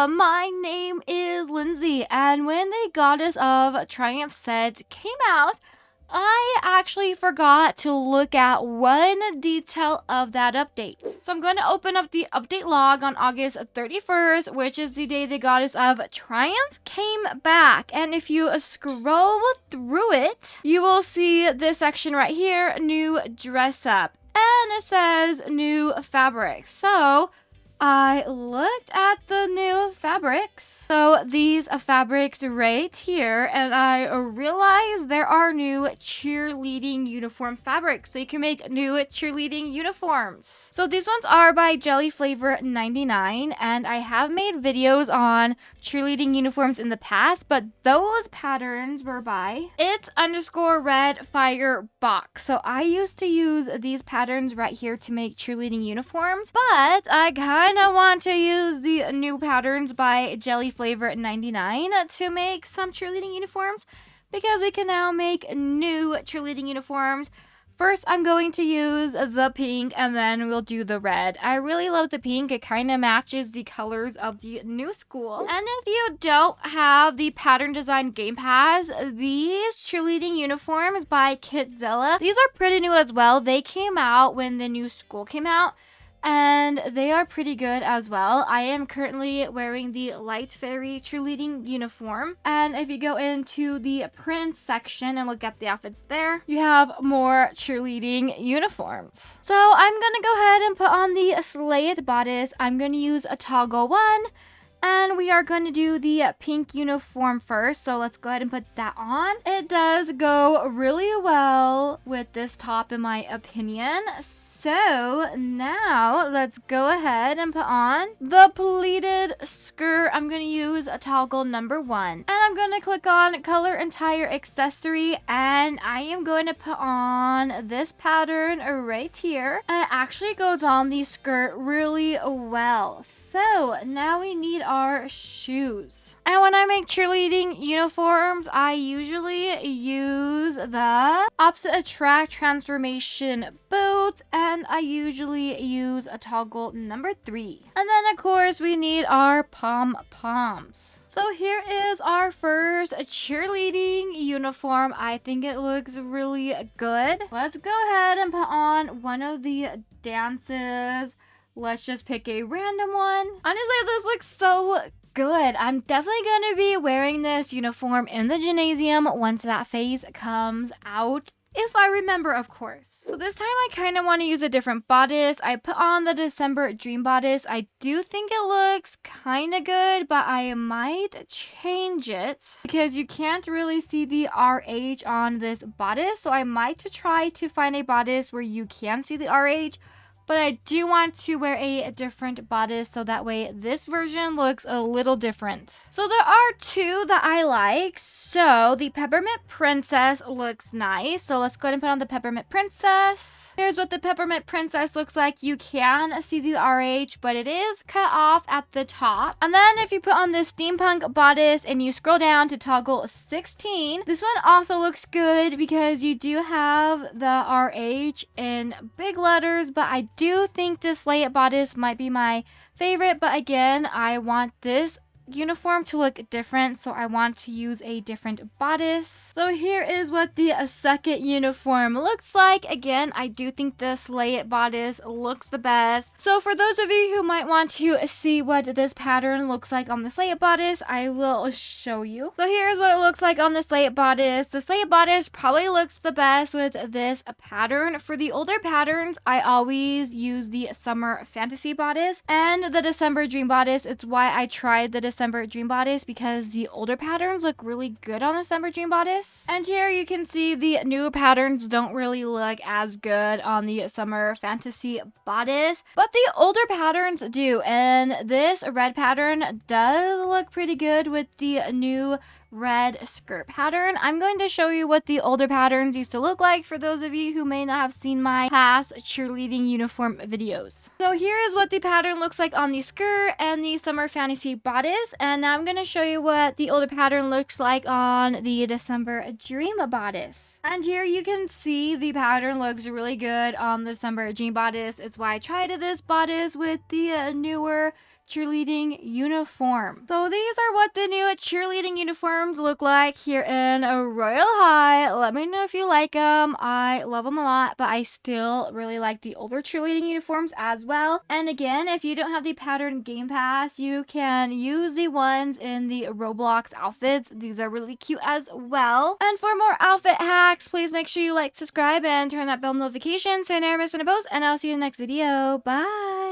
my name is Lindsay, and when the Goddess of Triumph set came out, I actually forgot to look at one detail of that update. So I'm going to open up the update log on August 31st, which is the day the Goddess of Triumph came back. And if you scroll through it, you will see this section right here, new dress up. And it says new fabrics. So I looked at the new fabrics. So these fabrics right here, and I realized there are new cheerleading uniform fabrics. So you can make new cheerleading uniforms. So these ones are by Jelly Flavor 99, and I have made videos on cheerleading uniforms in the past, but those patterns were by It_Red Fire Box. So I used to use these patterns right here to make cheerleading uniforms, but I kind of want to use the new patterns by Jelly Flavor 99 to make some cheerleading uniforms, because we can now make new cheerleading uniforms. First, I'm going to use the pink, and then we'll do the red. I really love the pink. It kind of matches the colors of the new school. And if you don't have the Pattern Design Game Pass, these cheerleading uniforms by Kidzilla, these are pretty new as well. They came out when the new school came out, and they are pretty good as well. I am currently wearing the Light Fairy cheerleading uniform. And if you go into the print section and look at the outfits there, you have more cheerleading uniforms. So I'm gonna go ahead and put on the Slay It bodice. I'm gonna use a toggle 1. And we are going to do the pink uniform first. So let's go ahead and put that on. It does go really well with this top, in my opinion. So now let's go ahead and put on the pleated skirt. I'm going to use a toggle number 1. And I'm going to click on color entire accessory. And I am going to put on this pattern right here. And it actually goes on the skirt really well. So now we need our shoes. And when I make cheerleading uniforms, I usually use the Opposite Attract Transformation boots, and I usually use a toggle number 3. And then of course we need our pom-poms. So here is our first cheerleading uniform. I think it looks really good. Let's go ahead and put on one of the dances. Let's just pick a random one. Honestly, this looks so good. I'm definitely going to be wearing this uniform in the gymnasium once that phase comes out. If I remember, of course. So this time I kind of want to use a different bodice. I put on the December Dream bodice. I do think it looks kind of good, but I might change it because you can't really see the RH on this bodice. So I might try to find a bodice where you can see the RH. But I do want to wear a different bodice so that way this version looks a little different. So there are two that I like. So the Peppermint Princess looks nice. So let's go ahead and put on the Peppermint Princess. Here's what the Peppermint Princess looks like. You can see the RH, but it is cut off at the top. And then if you put on this Steampunk bodice and you scroll down to toggle 16, this one also looks good because you do have the RH in big letters, but I do think this Slay It bodice might be my favorite. But again, I want this uniform to look different, so I want to use a different bodice. So here is what the second uniform looks like. Again, I do think the Slay It bodice looks the best. So for those of you who might want to see what this pattern looks like on the Slay It bodice, I will show you. So here's what it looks like on the Slay It bodice. The Slay It bodice probably looks the best with this pattern. For the older patterns, I always use the Summer Fantasy bodice and the December Dream bodice. It's why I tried the December Dream bodice, because the older patterns look really good on the December Dream bodice. And here you can see the new patterns don't really look as good on the Summer Fantasy bodice, but the older patterns do. And this red pattern does look pretty good with the new red skirt pattern. I'm going to show you what the older patterns used to look like for those of you who may not have seen my past cheerleading uniform videos. So here is what the pattern looks like on the skirt and the Summer Fantasy bodice, and now I'm going to show you what the older pattern looks like on the December Dream bodice. And here you can see the pattern looks really good on the December Dream bodice. It's why I tried this bodice with the newer cheerleading uniform. So these are what the new cheerleading uniforms look like here in Royal High. Let me know if you like them. I love them a lot, but I still really like the older cheerleading uniforms as well. And again, if you don't have the pattern game pass, you can use the ones in the Roblox outfits. These are really cute as well. And for more outfit hacks, please make sure you like, subscribe, and turn that bell notification so you never miss when I post. And I'll see you in the next video. Bye!